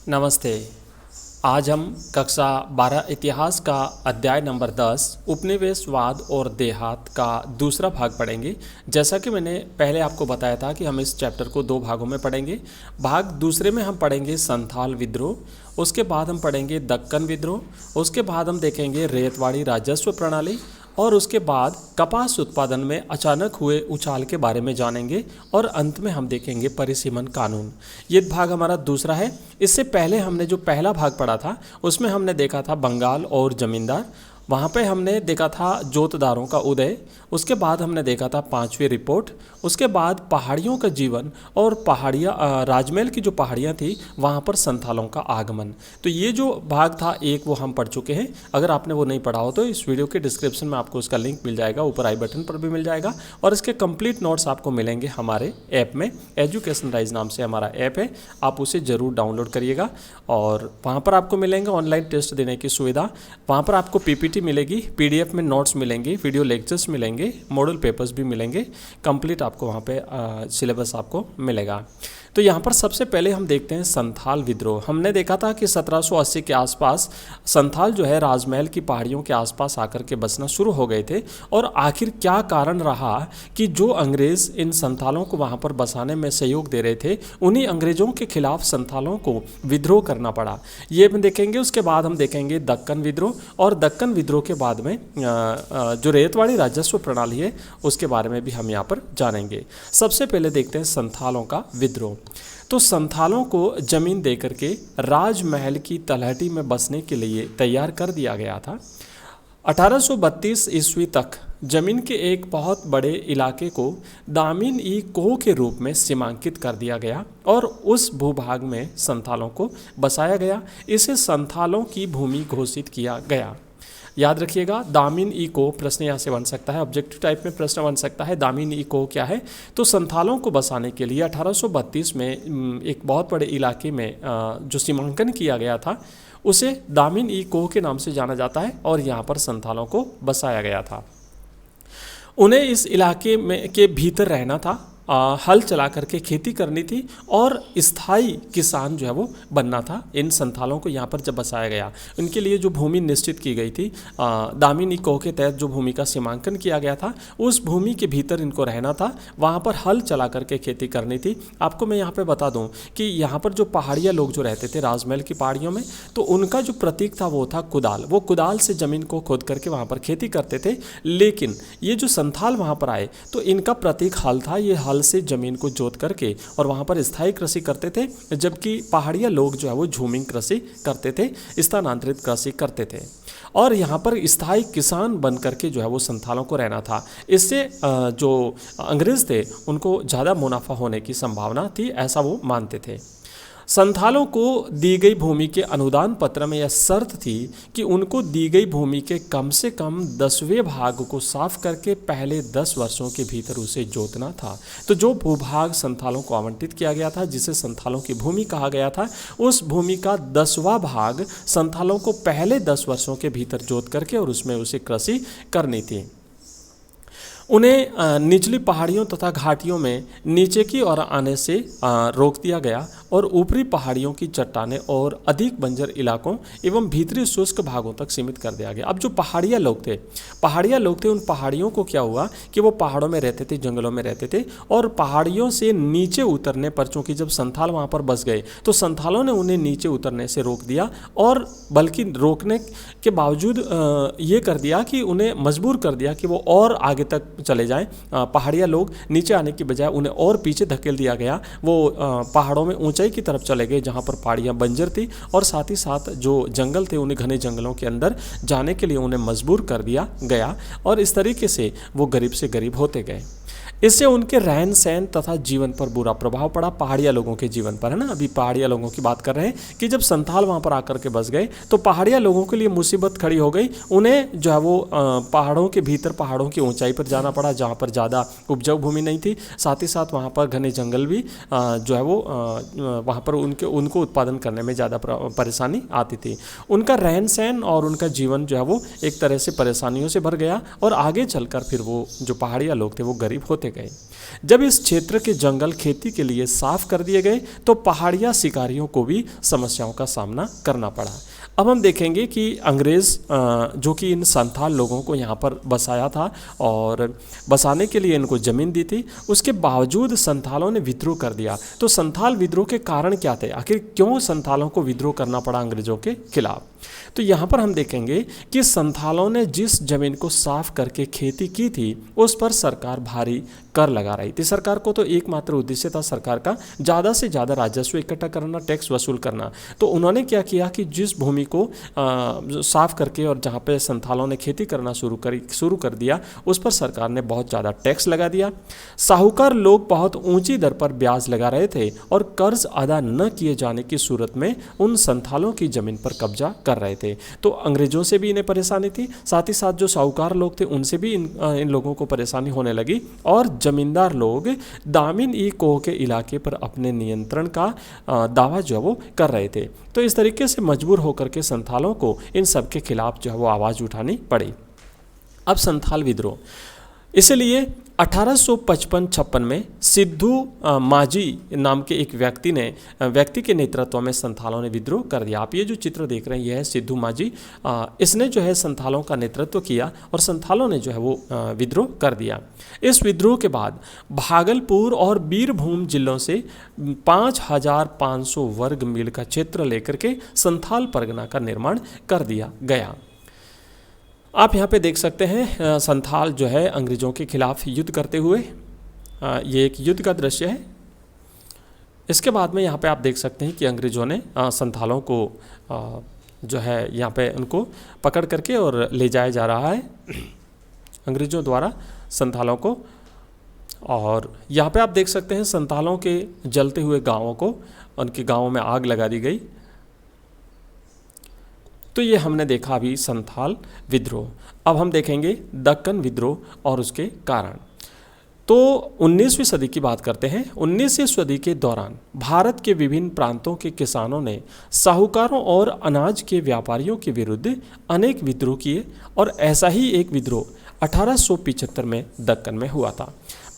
नमस्ते। आज हम कक्षा 12 इतिहास का अध्याय नंबर 10 उपनिवेशवाद और देहात का दूसरा भाग पढ़ेंगे। जैसा कि मैंने पहले आपको बताया था कि हम इस चैप्टर को दो भागों में पढ़ेंगे। भाग दूसरे में हम पढ़ेंगे संथाल विद्रोह, उसके बाद हम पढ़ेंगे दक्कन विद्रोह, उसके बाद हम देखेंगे रेतवाड़ी राजस्व प्रणाली और उसके बाद कपास उत्पादन में अचानक हुए उछाल के बारे में जानेंगे और अंत में हम देखेंगे परिसीमन कानून। ये भाग हमारा दूसरा है। इससे पहले हमने जो पहला भाग पढ़ा था उसमें हमने देखा था बंगाल और जमींदार, वहाँ पे हमने देखा था जोतदारों का उदय, उसके बाद हमने देखा था पांचवी रिपोर्ट, उसके बाद पहाड़ियों का जीवन और पहाड़ियाँ राजमहल की जो पहाड़ियाँ थी वहाँ पर संथालों का आगमन। तो ये जो भाग था एक वो हम पढ़ चुके हैं। अगर आपने वो नहीं पढ़ा हो तो इस वीडियो के डिस्क्रिप्शन में आपको उसका लिंक मिल जाएगा, ऊपर आई बटन पर भी मिल जाएगा और इसके कंप्लीट नोट्स आपको मिलेंगे हमारे ऐप में। एजुकेशन राइज नाम से हमारा ऐप है, आप उसे ज़रूर डाउनलोड करिएगा और वहाँ पर आपको मिलेंगे ऑनलाइन टेस्ट देने की सुविधा। वहाँ पर आपको पीपीटी मिलेगी, पीडीएफ में नोट्स मिलेंगे, वीडियो लेक्चर्स मिलेंगे, मॉडल पेपर्स भी मिलेंगे, कंप्लीट आपको वहाँ पे सिलेबस आपको मिलेगा। तो यहाँ पर सबसे पहले हम देखते हैं संथाल विद्रोह। हमने देखा था कि 1780 के आसपास संथाल जो है राजमहल की पहाड़ियों के आसपास आकर के बसना शुरू हो गए थे और आखिर क्या कारण रहा कि जो अंग्रेज़ इन संथालों को वहाँ पर बसाने में सहयोग दे रहे थे उन्हीं अंग्रेज़ों के खिलाफ संथालों को विद्रोह करना पड़ा, ये हम देखेंगे। उसके बाद हम देखेंगे दक्कन विद्रोह और दक्कन विद्रोह के बाद में जो रेतवाड़ी राजस्व प्रणाली है उसके बारे में भी हम यहाँ पर जानेंगे। सबसे पहले देखते हैं संथालों का विद्रोह। तो संथालों को जमीन देकर के राजमहल की तलहटी में बसने के लिए तैयार कर दिया गया था। 1832 ईस्वी तक जमीन के एक बहुत बड़े इलाके को दामिन ई कोह के रूप में सीमांकित कर दिया गया और उस भूभाग में संथालों को बसाया गया। इसे संथालों की भूमि घोषित किया गया। याद रखिएगा, दामिन ई को प्रश्न यहाँ से बन सकता है, ऑब्जेक्टिव टाइप में प्रश्न बन सकता है। दामिन ई को क्या है? तो संथालों को बसाने के लिए 1832 में एक बहुत बड़े इलाके में जो सीमांकन किया गया था उसे दामिन ई को के नाम से जाना जाता है और यहाँ पर संथालों को बसाया गया था। उन्हें इस इलाके में के भीतर रहना था, हल चला करके खेती करनी थी और स्थायी किसान जो है वो बनना था। इन संथालों को यहाँ पर जब बसाया गया उनके लिए जो भूमि निश्चित की गई थी दामिन ई कोह के तहत जो भूमि का सीमांकन किया गया था उस भूमि के भीतर इनको रहना था, वहाँ पर हल चला करके खेती करनी थी। आपको मैं यहाँ पे बता दूँ कि यहाँ पर जो पहाड़िया लोग जो रहते थे राजमहल की पहाड़ियों में, तो उनका जो प्रतीक था वो था कुदाल। वो कुदाल से ज़मीन को खोद करके वहाँ पर खेती करते थे। लेकिन ये जो संथाल वहाँ पर आए तो इनका प्रतीक हल था। ये हल से जमीन को जोत करके और वहाँ पर स्थायी कृषि करते थे, जबकि पहाड़िया लोग जो है वो झूमिंग कृषि करते थे, स्थानांतरित कृषि करते थे और यहाँ पर स्थायी किसान बन करके जो है वो संथालों को रहना था। इससे जो अंग्रेज़ थे उनको ज़्यादा मुनाफा होने की संभावना थी, ऐसा वो मानते थे। संथालों को दी गई भूमि के अनुदान पत्र में यह शर्त थी कि उनको दी गई भूमि के कम से कम 10वें भाग को साफ करके पहले 10 वर्षों के भीतर उसे जोतना था। तो जो भूभाग संथालों को आवंटित किया गया था, जिसे संथालों की भूमि कहा गया था, उस भूमि का 10वां भाग संथालों को पहले 10 वर्षों के भीतर जोत करके और उसमें उसे कृषि करनी थी। उन्हें निचली पहाड़ियों तथा घाटियों में नीचे की ओर आने से रोक दिया गया और ऊपरी पहाड़ियों की चट्टानें और अधिक बंजर इलाकों एवं भीतरी शुष्क भागों तक सीमित कर दिया गया। अब जो पहाड़िया लोग थे उन पहाड़ियों को क्या हुआ कि वो पहाड़ों में रहते थे, जंगलों में रहते थे और पहाड़ियों से नीचे उतरने पर, चूँकि जब संथाल वहाँ पर बस गए तो संथालों ने उन्हें नीचे उतरने से रोक दिया और बल्कि रोकने के बावजूद ये कर दिया कि उन्हें मजबूर कर दिया कि वो और आगे तक चले जाएं। पहाड़िया लोग नीचे आने की बजाय उन्हें और पीछे धकेल दिया गया। वो पहाड़ों में ऊंचाई की तरफ चले गए जहां पर पहाड़ियाँ बंजर थी और साथ ही साथ जो जंगल थे उन्हें घने जंगलों के अंदर जाने के लिए उन्हें मजबूर कर दिया गया और इस तरीके से वो गरीब से गरीब होते गए। इससे उनके रहन सहन तथा जीवन पर बुरा प्रभाव पड़ा, पहाड़िया लोगों के जीवन पर, है ना। अभी पहाड़िया लोगों की बात कर रहे हैं कि जब संथाल वहाँ पर आकर के बस गए तो पहाड़िया लोगों के लिए मुसीबत खड़ी हो गई। उन्हें जो है वो पहाड़ों के भीतर, पहाड़ों की ऊंचाई पर जाना पड़ा जहाँ पर ज़्यादा उपजाऊ भूमि नहीं थी। साथ ही साथ वहाँ पर घने जंगल भी जो है वो वहाँ पर उनको उत्पादन करने में ज़्यादा परेशानी आती थी। उनका रहन सहन और उनका जीवन जो है वो एक तरह से परेशानियों से भर गया और आगे चलकर फिर वो जो पहाड़िया लोग थे वो गरीब होते काटे गए। जब इस क्षेत्र के जंगल खेती के लिए साफ कर दिए गए तो पहाड़िया शिकारियों को भी समस्याओं का सामना करना पड़ा। अब हम देखेंगे कि अंग्रेज़ जो कि इन संथाल लोगों को यहाँ पर बसाया था और बसाने के लिए इनको ज़मीन दी थी, उसके बावजूद संथालों ने विद्रोह कर दिया। तो संथाल विद्रोह के कारण क्या थे, आखिर क्यों संथालों को विद्रोह करना पड़ा अंग्रेज़ों के खिलाफ? तो यहाँ पर हम देखेंगे कि संथालों ने जिस ज़मीन को साफ करके खेती की थी उस पर सरकार भारी कर लगा रही थी। सरकार को तो एकमात्र उद्देश्य था सरकार का ज़्यादा से ज़्यादा राजस्व इकट्ठा करना, टैक्स वसूल करना। तो उन्होंने क्या किया कि जिस भूमि को साफ करके और जहाँ पे संथालों ने खेती करना शुरू कर दिया उस पर सरकार ने बहुत ज़्यादा टैक्स लगा दिया। साहूकार लोग बहुत ऊंची दर पर ब्याज लगा रहे थे और कर्ज अदा न किए जाने की सूरत में उन संथालों की ज़मीन पर कब्जा कर रहे थे। तो अंग्रेज़ों से भी इन्हें परेशानी थी, साथ ही साथ जो साहूकार लोग थे उनसे भी इन लोगों को परेशानी होने लगी और जमींदार लोग दामिन ई कोह के इलाके पर अपने नियंत्रण का दावा जो है वो कर रहे थे। तो इस तरीके से मजबूर होकर के संथालों को इन सब के खिलाफ जो है वो आवाज़ उठानी पड़ी। अब संथाल विद्रोह, इसलिए 1855-56 में सिद्धू माझी नाम के एक व्यक्ति के नेतृत्व में संथालों ने विद्रोह कर दिया। आप ये जो चित्र देख रहे हैं ये है सिद्धू माझी। इसने जो है संथालों का नेतृत्व किया और संथालों ने जो है वो विद्रोह कर दिया। इस विद्रोह के बाद भागलपुर और बीरभूम जिलों से 5500 वर्ग मील का क्षेत्र लेकर के संथाल परगना का निर्माण कर दिया गया। आप यहाँ पे देख सकते हैं संथाल जो है अंग्रेज़ों के खिलाफ युद्ध करते हुए, ये एक युद्ध का दृश्य है। इसके बाद में यहाँ पे आप देख सकते हैं कि अंग्रेज़ों ने संथालों को जो है यहाँ पे उनको पकड़ करके और ले जाया जा रहा है अंग्रेज़ों द्वारा संथालों को। और यहाँ पे आप देख सकते हैं संथालों के जलते हुए गाँवों को, उनके गाँवों में आग लगा दी गई। तो ये हमने देखा अभी संथाल विद्रोह। अब हम देखेंगे दक्कन विद्रोह और उसके कारण। तो 19वीं सदी की बात करते हैं। 19वीं सदी के दौरान भारत के विभिन्न प्रांतों के किसानों ने साहूकारों और अनाज के व्यापारियों के विरुद्ध अनेक विद्रोह किए और ऐसा ही एक विद्रोह 1875 में दक्कन में हुआ था।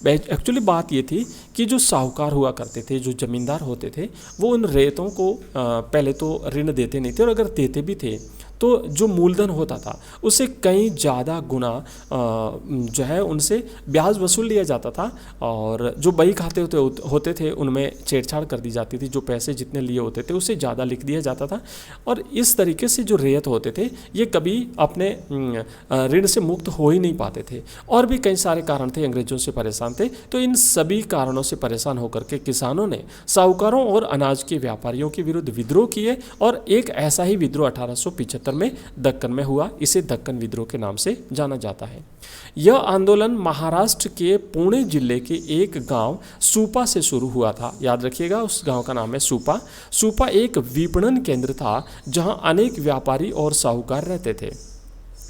एक्चुअली बात ये थी कि जो साहूकार हुआ करते थे, जो ज़मींदार होते थे, वो उन रेतों को पहले तो ऋण देते नहीं थे और अगर देते भी थे तो जो मूलधन होता था उससे कई ज़्यादा गुना जो है उनसे ब्याज वसूल लिया जाता था और जो बही खाते होते थे उनमें छेड़छाड़ कर दी जाती थी। जो पैसे जितने लिए होते थे उससे ज़्यादा लिख दिया जाता था और इस तरीके से जो रेत होते थे ये कभी अपने ऋण से मुक्त हो ही नहीं पाते थे। और भी कई सारे कारण थे, अंग्रेज़ों से परेशान थे। तो इन सभी कारणों से परेशान होकर के किसानों ने साहूकारों और अनाज के व्यापारियों के विरुद्ध विद्रोह किए और एक ऐसा ही विद्रोह 1875 में दक्कन में हुआ। इसे दक्कन विद्रोह के नाम से जाना जाता है। यह आंदोलन महाराष्ट्र के पुणे जिले के एक गांव सूपा से शुरू हुआ था। याद रखिएगा उस गांव का नाम है सूपा। सूपा एक विपणन केंद्र था जहां अनेक व्यापारी और साहूकार रहते थे।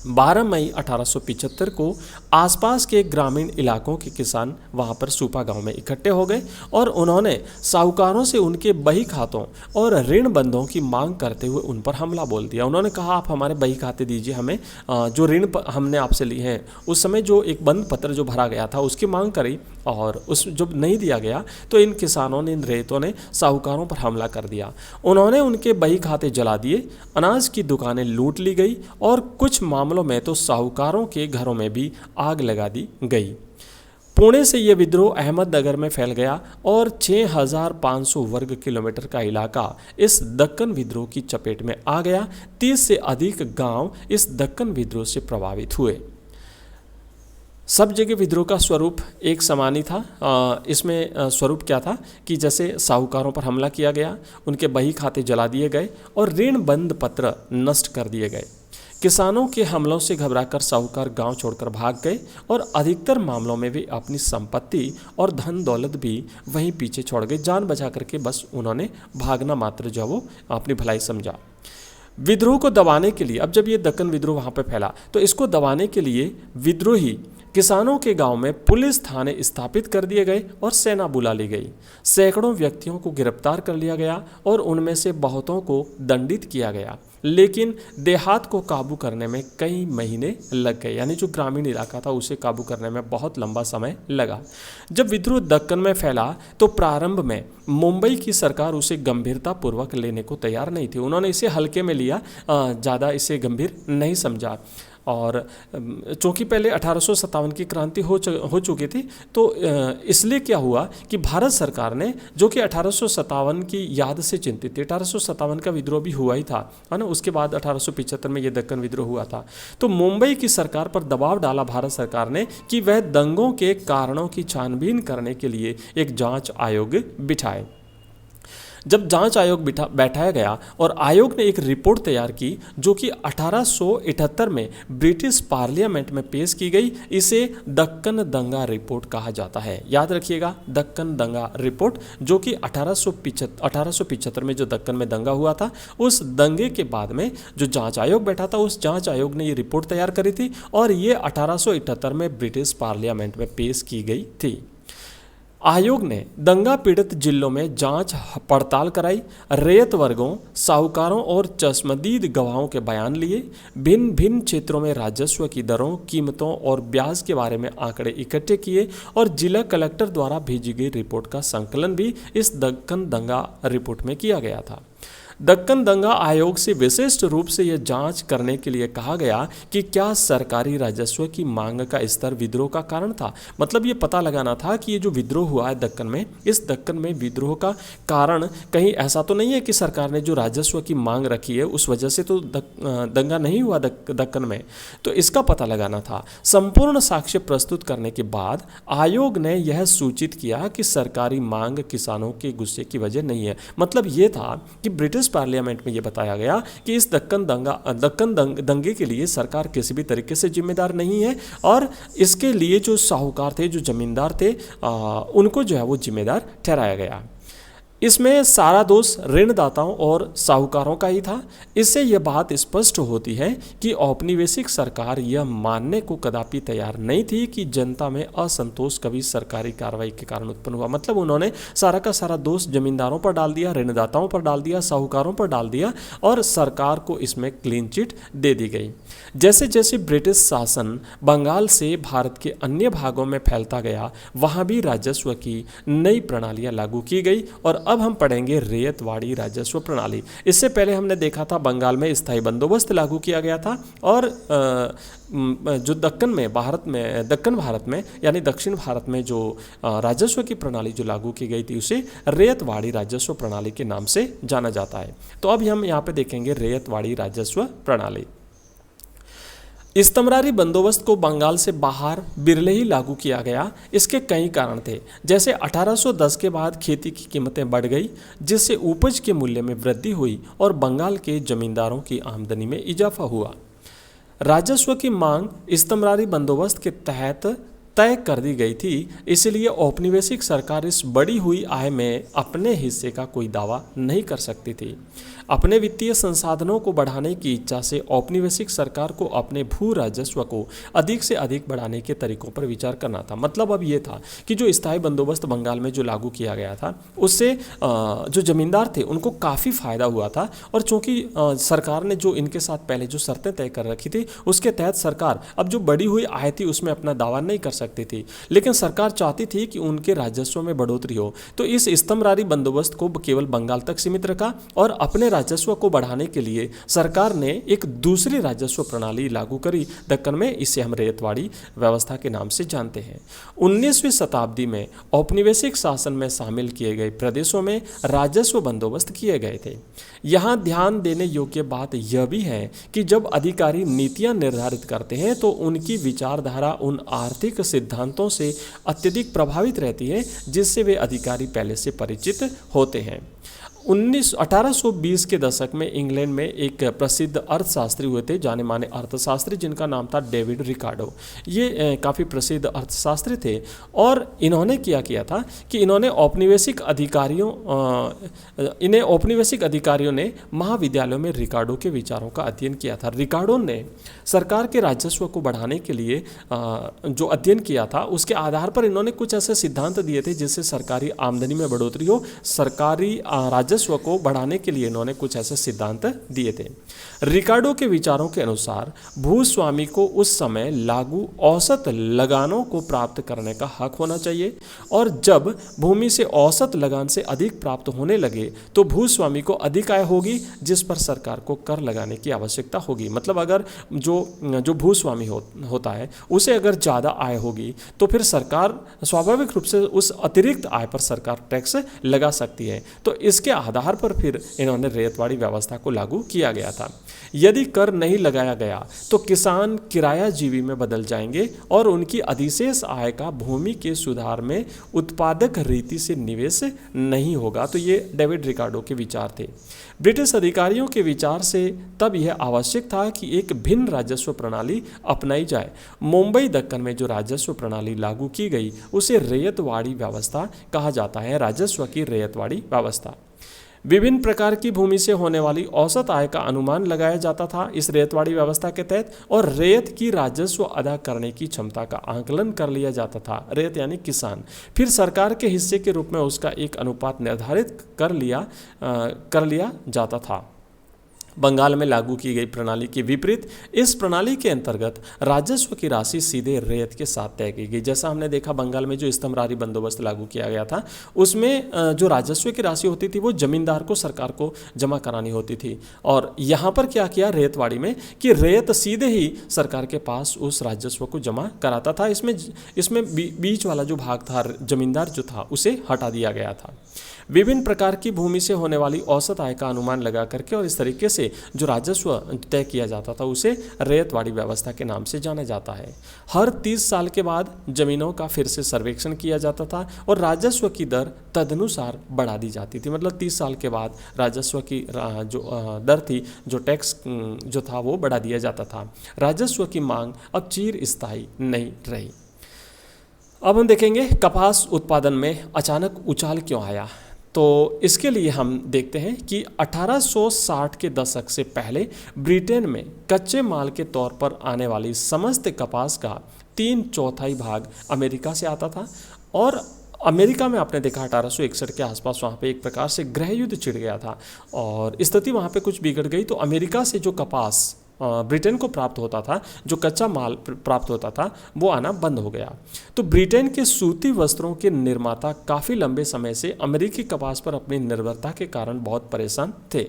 12 मई 1875 को आसपास के ग्रामीण इलाकों के किसान वहां पर सूपा गांव में इकट्ठे हो गए और उन्होंने साहूकारों से उनके बही खातों और ऋण बंधों की मांग करते हुए उन पर हमला बोल दिया। उन्होंने कहा आप हमारे बही खाते दीजिए, हमें जो ऋण हमने आपसे लिए हैं। उस समय जो एक बंद पत्र जो भरा गया था उसकी मांग करी और उस जब नहीं दिया गया तो इन किसानों ने, इन रेतों ने साहूकारों पर हमला कर दिया। उन्होंने उनके बही खाते जला दिए, अनाज की दुकानें लूट ली गई और कुछ मामलों में तो साहूकारों के घरों में भी आग लगा दी गई। पुणे से यह विद्रोह अहमदनगर में फैल गया और 6500 वर्ग किलोमीटर का इलाका इस दक्कन विद्रोह की चपेट में आ गया। 30 से अधिक गांव इस दक्कन विद्रोह से प्रभावित हुए। सब जगह विद्रोह का स्वरूप एक समान ही था। इसमें स्वरूप क्या था कि जैसे साहूकारों पर हमला किया गया, उनके बही खाते जला दिए गए और ऋण बंद पत्र नष्ट कर दिए गए। किसानों के हमलों से घबराकर साहूकार गांव छोड़कर भाग गए और अधिकतर मामलों में वे अपनी संपत्ति और धन दौलत भी वहीं पीछे छोड़ गए। जान बचा करके बस उन्होंने भागना मात्र जो वो अपनी भलाई समझा। विद्रोह को दबाने के लिए, अब जब ये दक्कन विद्रोह वहाँ पे फैला तो इसको दबाने के लिए विद्रोही किसानों के गांव में पुलिस थाने स्थापित कर दिए गए और सेना बुला ली गई। सैकड़ों व्यक्तियों को गिरफ्तार कर लिया गया और उनमें से बहुतों को दंडित किया गया, लेकिन देहात को काबू करने में कई महीने लग गए। यानी जो ग्रामीण इलाका था उसे काबू करने में बहुत लंबा समय लगा। जब विद्रोह दक्कन में फैला तो प्रारंभ में मुंबई की सरकार उसे गंभीरतापूर्वक लेने को तैयार नहीं थी। उन्होंने इसे हल्के में लिया, ज़्यादा इसे गंभीर नहीं समझा। और चूँकि पहले 1857 की क्रांति हो चुकी थी, तो इसलिए क्या हुआ कि भारत सरकार ने, जो कि 1857 की याद से चिंतित थी, 1857 का विद्रोह भी हुआ ही था, है ना, उसके बाद 1875 में ये दक्कन विद्रोह हुआ था, तो मुंबई की सरकार पर दबाव डाला भारत सरकार ने कि वह दंगों के कारणों की छानबीन करने के लिए एक जांच आयोग बिठाए। जब जांच आयोग बैठाया गया और आयोग ने एक रिपोर्ट तैयार की जो कि 1878 में ब्रिटिश पार्लियामेंट में पेश की गई, इसे दक्कन दंगा रिपोर्ट कहा जाता है। याद रखिएगा, दक्कन दंगा रिपोर्ट, जो कि 1875 में जो दक्कन में दंगा हुआ था, उस दंगे के बाद में जो जांच आयोग बैठा था, उस जांच आयोग ने ये रिपोर्ट तैयार करी थी और ये 1878 में ब्रिटिश पार्लियामेंट में पेश की गई थी। आयोग ने दंगा पीड़ित जिलों में जांच पड़ताल कराई, रैयत वर्गों, साहूकारों और चश्मदीद गवाहों के बयान लिए, भिन्न भिन्न क्षेत्रों में राजस्व की दरों, कीमतों और ब्याज के बारे में आंकड़े इकट्ठे किए और जिला कलेक्टर द्वारा भेजी गई रिपोर्ट का संकलन भी इस दक्कन दंगा रिपोर्ट में किया गया था। दक्कन दंगा आयोग से विशिष्ट रूप से यह जांच करने के लिए कहा गया कि क्या सरकारी राजस्व की मांग का स्तर विद्रोह का कारण था। मतलब ये पता लगाना था कि ये जो विद्रोह हुआ है दक्कन में, इस दक्कन में विद्रोह का कारण कहीं ऐसा तो नहीं है कि सरकार ने जो राजस्व की मांग रखी है उस वजह से तो दंगा नहीं हुआ दक्कन में, तो इसका पता लगाना था। संपूर्ण साक्ष्य प्रस्तुत करने के बाद आयोग ने यह सूचित किया कि सरकारी मांग किसानों के गुस्से की वजह नहीं है। मतलब ये था कि ब्रिटिश पार्लियामेंट में यह बताया गया कि इस दक्कन दंगे के लिए सरकार किसी भी तरीके से जिम्मेदार नहीं है और इसके लिए जो साहूकार थे, जो जमींदार थे, उनको जो है वो जिम्मेदार ठहराया गया। इसमें सारा दोष ऋणदाताओं और साहूकारों का ही था। इससे यह बात स्पष्ट होती है कि औपनिवेशिक सरकार यह मानने को कदापि तैयार नहीं थी कि जनता में असंतोष कभी सरकारी कार्रवाई के कारण उत्पन्न हुआ। मतलब उन्होंने सारा का सारा दोष जमींदारों पर डाल दिया, ऋणदाताओं पर डाल दिया, साहूकारों पर डाल दिया और सरकार को इसमें क्लीन चिट दे दी गई। जैसे जैसे ब्रिटिश शासन बंगाल से भारत के अन्य भागों में फैलता गया, वहाँ भी राजस्व की नई प्रणालियाँ लागू की गई और अब हम पढ़ेंगे रैयतवाड़ी राजस्व प्रणाली। इससे पहले हमने देखा था बंगाल में स्थायी बंदोबस्त लागू किया गया था और जो दक्कन भारत में यानी दक्षिण भारत में जो राजस्व की प्रणाली जो लागू की गई थी उसे रैयतवाड़ी राजस्व प्रणाली के नाम से जाना जाता है। तो अब हम यहाँ पे देखेंगे रैयतवाड़ी राजस्व प्रणाली। इस्तमरारी बंदोबस्त को बंगाल से बाहर बिरले ही लागू किया गया। इसके कई कारण थे, जैसे 1810 के बाद खेती की कीमतें बढ़ गई जिससे उपज के मूल्य में वृद्धि हुई और बंगाल के जमींदारों की आमदनी में इजाफा हुआ। राजस्व की मांग इस्तमरारी बंदोबस्त के तहत तय कर दी गई थी, इसलिए औपनिवेशिक सरकार इस बढ़ी हुई आय में अपने हिस्से का कोई दावा नहीं कर सकती थी। अपने वित्तीय संसाधनों को बढ़ाने की इच्छा से औपनिवेशिक सरकार को अपने भू राजस्व को अधिक से अधिक बढ़ाने के तरीकों पर विचार करना था। मतलब अब ये था कि जो स्थायी बंदोबस्त बंगाल में जो लागू किया गया था उससे जो जमींदार थे उनको काफ़ी फायदा हुआ था और चूंकि सरकार ने जो इनके साथ पहले जो शर्तें तय कर रखी थी उसके तहत सरकार अब जो बढ़ी हुई आय थी उसमें अपना दावा नहीं कर सकती थी, लेकिन सरकार चाहती थी कि उनके राजस्व में बढ़ोतरी हो। तो इस इस्तमरारी बंदोबस्त को केवल बंगाल तक सीमित रखा और अपने राजस्व को बढ़ाने के लिए सरकार ने एक दूसरी राजस्व प्रणाली लागू करी दक्कन में। इसे हम रैयतवाड़ी व्यवस्था के नाम से जानते हैं। 19वीं शताब्दी में औपनिवेशिक शासन में शामिल किए गए प्रदेशों में राजस्व बंदोबस्त किए गए थे। यहाँ ध्यान देने योग्य बात यह भी है कि जब अधिकारी नीतियाँ निर्धारित करते हैं तो उनकी विचारधारा उन आर्थिक सिद्धांतों से अत्यधिक प्रभावित रहती है जिससे वे अधिकारी पहले से परिचित होते हैं। 1820 के दशक में इंग्लैंड में एक प्रसिद्ध अर्थशास्त्री हुए थे, जाने माने अर्थशास्त्री, जिनका नाम था डेविड रिकार्डो। ये काफ़ी प्रसिद्ध अर्थशास्त्री थे और इन्होंने किया था कि इन्होंने औपनिवेशिक अधिकारियों ने महाविद्यालयों में रिकार्डो के विचारों का अध्ययन किया था। रिकार्डो ने सरकार के राजस्व को बढ़ाने के लिए जो अध्ययन किया था उसके आधार पर इन्होंने कुछ ऐसे सिद्धांत दिए थे जिससे सरकारी आमदनी में बढ़ोतरी हो। सरकारी राजस्व को बढ़ाने के लिए इन्होंने कुछ ऐसे सिद्धांत दिए थे। रिकार्डो के विचारों के अनुसार भूस्वामी को उस समय लागू औसत लगानों को प्राप्त करने का हक होना चाहिए और जब भूमि से औसत लगान से अधिक प्राप्त होने लगे तो भूस्वामी को अधिक आय होगी जिस पर सरकार को कर लगाने की आवश्यकता होगी। मतलब अगर जो भूस्वामी होता है उसे अगर ज़्यादा आय होगी तो फिर सरकार स्वाभाविक रूप से उस अतिरिक्त आय पर सरकार टैक्स लगा सकती है। तो इसके आधार पर फिर इन्होंने रैयतवाड़ी व्यवस्था को लागू किया गया था। यदि कर नहीं लगाया गया तो किसान किरायाजीवी में बदल जाएंगे और उनकी अधिशेष आय का भूमि के सुधार में उत्पादक रीति से निवेश नहीं होगा। तो ये डेविड रिकार्डो के विचार थे। ब्रिटिश अधिकारियों के विचार से तब यह आवश्यक था कि एक भिन्न राजस्व प्रणाली अपनाई जाए। मुंबई दक्कन में जो राजस्व प्रणाली लागू की गई उसे रैयतवाड़ी व्यवस्था कहा जाता है, राजस्व की रैयतवाड़ी व्यवस्था। विभिन्न प्रकार की भूमि से होने वाली औसत आय का अनुमान लगाया जाता था इस रैयतवाड़ी व्यवस्था के तहत और रैयत की राजस्व अदा करने की क्षमता का आकलन कर लिया जाता था। रैयत यानी किसान। फिर सरकार के हिस्से के रूप में उसका एक अनुपात निर्धारित कर लिया जाता था। बंगाल में लागू की गई प्रणाली के विपरीत इस प्रणाली के अंतर्गत राजस्व की राशि सीधे रैयत के साथ तय की गई। जैसा हमने देखा बंगाल में जो स्तंभरारी बंदोबस्त लागू किया गया था उसमें जो राजस्व की राशि होती थी वो जमींदार को, सरकार को जमा करानी होती थी। और यहाँ पर क्या किया रैयतवाड़ी में कि रैयत सीधे ही सरकार के पास उस राजस्व को जमा कराता था। इसमें बीच वाला जो भाग था जमींदार जो था उसे हटा दिया गया था। विभिन्न प्रकार की भूमि से होने वाली औसत आय का अनुमान लगा करके और इस तरीके से जो राजस्व तय किया जाता था उसे रैयतवाड़ी व्यवस्था के नाम से जाना जाता है। हर 30 साल के बाद जमीनों का फिर से सर्वेक्षण किया जाता था और राजस्व की दर तदनुसार बढ़ा दी जाती थी। मतलब 30 साल के बाद राजस्व की जो दर थी, जो टैक्स जो था वो बढ़ा दिया जाता था। राजस्व की मांग अब चिरस्थायी नहीं रही। अब हम देखेंगे कपास उत्पादन में अचानक उछाल क्यों आया। तो इसके लिए हम देखते हैं कि 1860 के दशक से पहले ब्रिटेन में कच्चे माल के तौर पर आने वाली समस्त कपास का 3/4 भाग अमेरिका से आता था और अमेरिका में आपने देखा 1861 के आसपास वहाँ पे एक प्रकार से गृह युद्ध छिड़ गया था और स्थिति वहाँ पे कुछ बिगड़ गई। तो अमेरिका से जो कपास ब्रिटेन को प्राप्त होता था, जो कच्चा माल प्राप्त होता था, वो आना बंद हो गया। तो ब्रिटेन के सूती वस्त्रों के निर्माता काफ़ी लंबे समय से अमेरिकी कपास पर अपनी निर्भरता के कारण बहुत परेशान थे।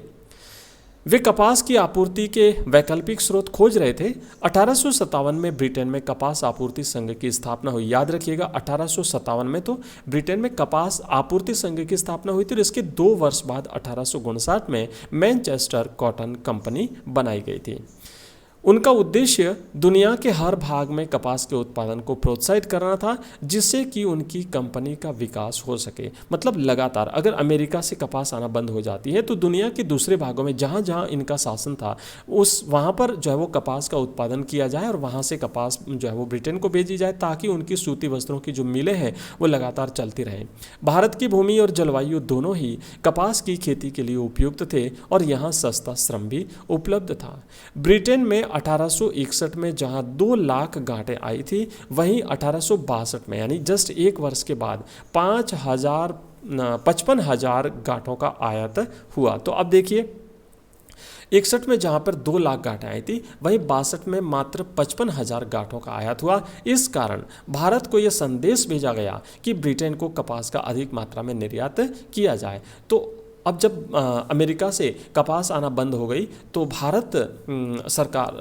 वे कपास की आपूर्ति के वैकल्पिक स्रोत खोज रहे थे। 1857 में ब्रिटेन में कपास आपूर्ति संघ की स्थापना हुई। याद रखिएगा 1857 में तो ब्रिटेन में कपास आपूर्ति संघ की स्थापना हुई थी और इसके 2 वर्ष बाद 1859 में मैनचेस्टर कॉटन कंपनी बनाई गई थी। उनका उद्देश्य दुनिया के हर भाग में कपास के उत्पादन को प्रोत्साहित करना था जिससे कि उनकी कंपनी का विकास हो सके। मतलब लगातार अगर अमेरिका से कपास आना बंद हो जाती है तो दुनिया के दूसरे भागों में जहाँ जहाँ इनका शासन था वहाँ पर जो है वो कपास का उत्पादन किया जाए और वहाँ से कपास जो है वो ब्रिटेन को भेजी जाए ताकि उनकी सूती वस्त्रों की जो मिलें हैं वो लगातार चलती रहें। भारत की भूमि और जलवायु दोनों ही कपास की खेती के लिए उपयुक्त थे और यहाँ सस्ता श्रम भी उपलब्ध था। ब्रिटेन में 1861 में जहां 2 लाख गांठें आई थी वहीं 1862 में यानी जस्ट 1 वर्ष के बाद 55,000 गांठों का आयात हुआ। तो अब देखिए 61 में जहां पर 2 लाख गांठें आई थी वहीं 62 में मात्र 55,000 गांठों का आयात हुआ। इस कारण भारत को यह संदेश भेजा गया कि ब्रिटेन को कपास का अधिक मात्रा में निर्यात किया जाए। तो अब जब अमेरिका से कपास आना बंद हो गई तो भारत सरकार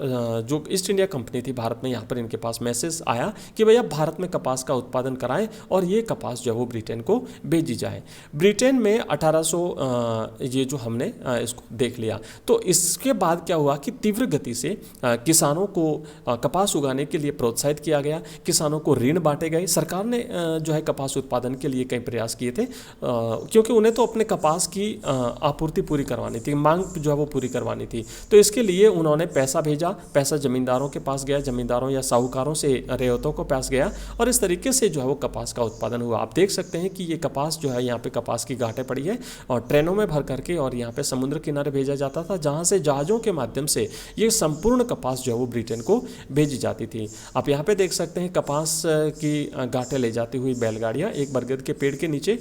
जो ईस्ट इंडिया कंपनी थी भारत में, यहाँ पर इनके पास मैसेज आया कि भैया भारत में कपास का उत्पादन कराएं और ये कपास जो है वो ब्रिटेन को भेजी जाए। ब्रिटेन में 1800 ये जो हमने इसको देख लिया। तो इसके बाद क्या हुआ कि तीव्र गति से किसानों को कपास उगाने के लिए प्रोत्साहित किया गया, किसानों को ऋण बांटे गए। सरकार ने जो है कपास उत्पादन के लिए कई प्रयास किए थे क्योंकि उन्हें तो अपने कपास की आपूर्ति पूरी करवानी थी, मांग जो है वो पूरी करवानी थी। तो इसके लिए उन्होंने पैसा भेजा, पैसा ज़मींदारों के पास गया, ज़मींदारों या साहूकारों से रेवतों को पास गया और इस तरीके से जो है वो कपास का उत्पादन हुआ। आप देख सकते हैं कि ये कपास जो है यहाँ पे कपास की गांठें पड़ी है और ट्रेनों में भर करके और यहाँ पे समुद्र किनारे भेजा जाता था, जहाँ से जहाज़ों के माध्यम से ये संपूर्ण कपास जो है वो ब्रिटेन को भेजी जाती थी। आप यहाँ पे देख सकते हैं कपास की गांठें ले जाती हुई बैलगाड़ियाँ एक बरगद के पेड़ के नीचे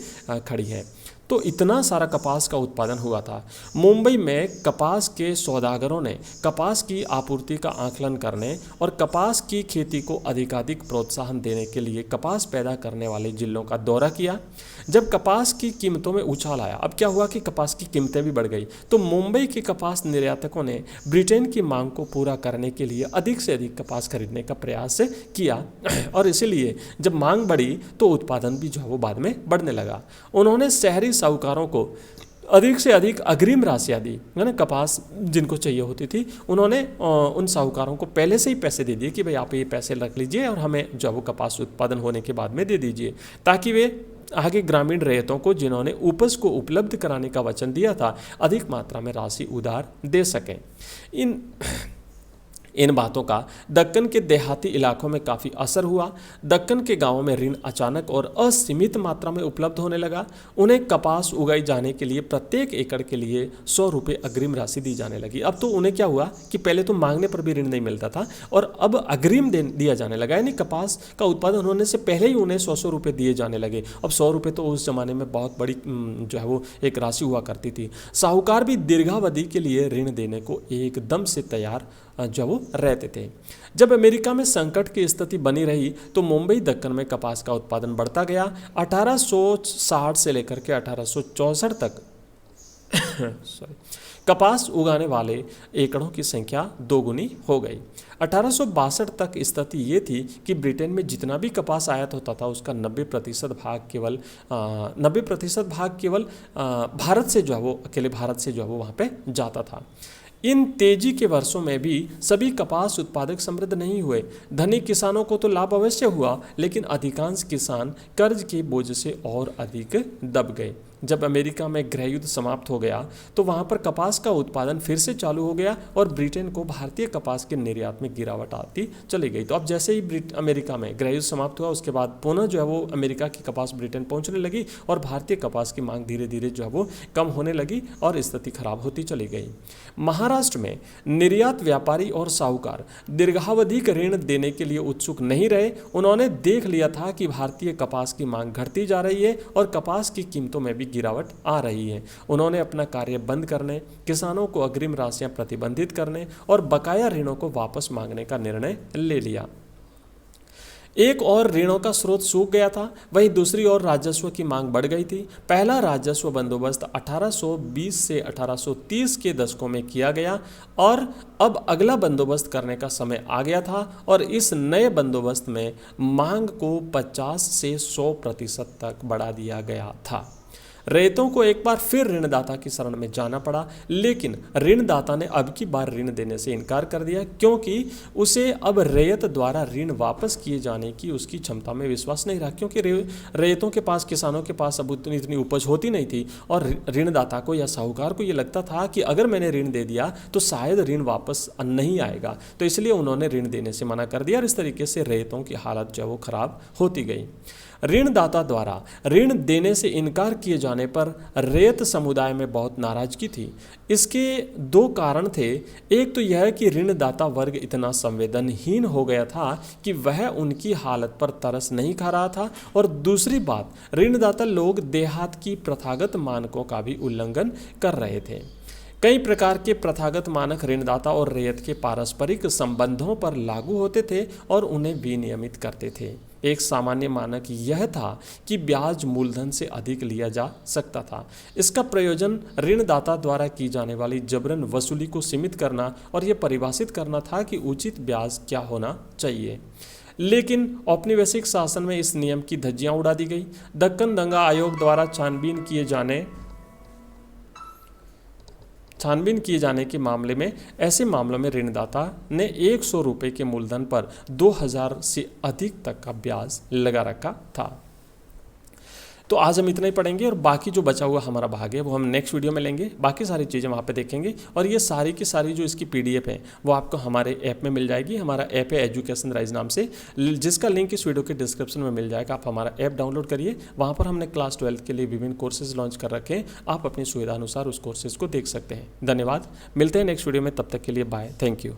खड़ी है। तो इतना सारा कपास का उत्पादन हुआ था। मुंबई में कपास के सौदागरों ने कपास की आपूर्ति का आकलन करने और कपास की खेती को अधिकाधिक प्रोत्साहन देने के लिए कपास पैदा करने वाले जिलों का दौरा किया। जब कपास की कीमतों में उछाल आया, अब क्या हुआ कि कपास की कीमतें भी बढ़ गई, तो मुंबई के कपास निर्यातकों ने ब्रिटेन की मांग को पूरा करने के लिए अधिक से अधिक कपास खरीदने का प्रयास किया और इसीलिए जब मांग बढ़ी तो उत्पादन भी जो है वो बाद में बढ़ने लगा। उन्होंने शहरी साहूकारों को अधिक से अधिक अग्रिम राशियाँ दी, है ना, कपास जिनको चाहिए होती थी उन्होंने उन साहूकारों को पहले से ही पैसे दे दिए कि भाई आप ये पैसे रख लीजिए और हमें जो वो कपास उत्पादन होने के बाद में दे दीजिए, ताकि वे आगे ग्रामीण रैयतों को जिन्होंने उपज को उपलब्ध कराने का वचन दिया था अधिक मात्रा में राशि उधार दे सकें। इन बातों का दक्कन के देहाती इलाकों में काफ़ी असर हुआ। दक्कन के गांवों में ऋण अचानक और असीमित मात्रा में उपलब्ध होने लगा। उन्हें कपास उगाई जाने के लिए प्रत्येक एकड़ के लिए 100 रुपये अग्रिम राशि दी जाने लगी। अब तो उन्हें क्या हुआ कि पहले तो मांगने पर भी ऋण नहीं मिलता था और अब अग्रिम दिया जाने लगा, यानी कपास का उत्पादन होने से पहले ही उन्हें 100 रुपये दिए जाने लगे। अब 100 रुपये तो उस जमाने में बहुत बड़ी जो है वो एक राशि हुआ करती थी। साहूकार भी दीर्घावधि के लिए ऋण देने को एकदम से तैयार जो वो रहते थे। जब अमेरिका में संकट की स्थिति बनी रही तो मुंबई दक्कन में कपास का उत्पादन बढ़ता गया। 1860 से लेकर के 1864 तक कपास उगाने वाले एकड़ों की संख्या दोगुनी हो गई। 1862 तक स्थिति ये थी कि ब्रिटेन में जितना भी कपास आयात होता था उसका 90% भाग केवल भारत से जो है वो अकेले भारत से जो है वो वहाँ पे जाता था। इन तेजी के वर्षों में भी सभी कपास उत्पादक समृद्ध नहीं हुए। धनी किसानों को तो लाभ अवश्य हुआ, लेकिन अधिकांश किसान कर्ज के बोझ से और अधिक दब गए। जब अमेरिका में गृह युद्ध समाप्त हो गया तो वहाँ पर कपास का उत्पादन फिर से चालू हो गया और ब्रिटेन को भारतीय कपास के निर्यात में गिरावट आती चली गई। तो अब जैसे ही अमेरिका में गृह युद्ध समाप्त हुआ उसके बाद पुनः जो है वो अमेरिका की कपास ब्रिटेन पहुँचने लगी और भारतीय कपास की मांग धीरे धीरे जो है वो कम होने लगी और स्थिति खराब होती चली गई। महाराष्ट्र में निर्यात व्यापारी और साहूकार दीर्घावधिक ऋण देने के लिए उत्सुक नहीं रहे। उन्होंने देख लिया था कि भारतीय कपास की मांग घटती जा रही है और कपास की कीमतों में भी गिरावट आ रही है। उन्होंने अपना कार्य बंद करने, किसानों को अग्रिम राशियां प्रतिबंधित करने और बकाया ऋणों को वापस मांगने का निर्णय ले लिया। एक और ऋणों का स्रोत सूख गया था, वहीं दूसरी ओर राजस्व की मांग बढ़ गई थी। पहला राजस्व बंदोबस्त 1820 से 1830 के दशकों में किया गया और अब अगला बंदोबस्त करने का समय आ गया था और इस नए बंदोबस्त में मांग को 50 से 100% तक बढ़ा दिया गया था। रैयतों को एक बार फिर ऋणदाता की शरण में जाना पड़ा, लेकिन ऋणदाता ने अब की बार ऋण देने से इनकार कर दिया क्योंकि उसे अब रैयत द्वारा ऋण वापस किए जाने की उसकी क्षमता में विश्वास नहीं रहा, क्योंकि रैयतों के पास, किसानों के पास अब इतनी उपज होती नहीं थी और ऋणदाता को या साहूकार को ये लगता था कि अगर मैंने ऋण दे दिया तो शायद ऋण वापस नहीं आएगा, तो इसलिए उन्होंने ऋण देने से मना कर दिया और इस तरीके से रैयतों की हालत जो है वो खराब होती गई। ऋणदाता द्वारा ऋण देने से इनकार किए जाने पर रैयत समुदाय में बहुत नाराजगी थी। इसके दो कारण थे। एक तो यह कि ऋणदाता वर्ग इतना संवेदनहीन हो गया था कि वह उनकी हालत पर तरस नहीं खा रहा था और दूसरी बात, ऋणदाता लोग देहात की प्रथागत मानकों का भी उल्लंघन कर रहे थे। कई प्रकार के प्रथागत मानक ऋणदाता और रैयत के पारस्परिक संबंधों पर लागू होते थे और उन्हें विनियमित करते थे। एक सामान्य मानक यह था कि ब्याज मूलधन से अधिक लिया जा सकता था। इसका प्रयोजन ऋणदाता द्वारा की जाने वाली जबरन वसूली को सीमित करना और यह परिभाषित करना था कि उचित ब्याज क्या होना चाहिए। लेकिन औपनिवेशिक शासन में इस नियम की धज्जियां उड़ा दी गई। दक्कन दंगा आयोग द्वारा छानबीन किए जाने के मामले में ऐसे मामलों में ऋणदाता ने 100 रुपये के मूलधन पर 2000 से अधिक तक का ब्याज लगा रखा था। तो आज हम इतना ही पढ़ेंगे और बाकी जो बचा हुआ हमारा भाग है वो हम नेक्स्ट वीडियो में लेंगे। बाकी सारी चीज़ें वहाँ पे देखेंगे और ये सारी की सारी जो इसकी PDF है वो आपको हमारे ऐप में मिल जाएगी। हमारा ऐप है एजुकेशन राइज नाम से, जिसका लिंक इस वीडियो के डिस्क्रिप्शन में मिल जाएगा। आप हमारा ऐप डाउनलोड करिए, वहाँ पर हमने क्लास 12 के लिए विभिन्न कोर्सेज लॉन्च कर रखे हैं। आप अपनी सुविधा अनुसार उस कोर्सेज को देख सकते हैं। धन्यवाद, मिलते हैं नेक्स्ट वीडियो में, तब तक के लिए बाय, थैंक यू।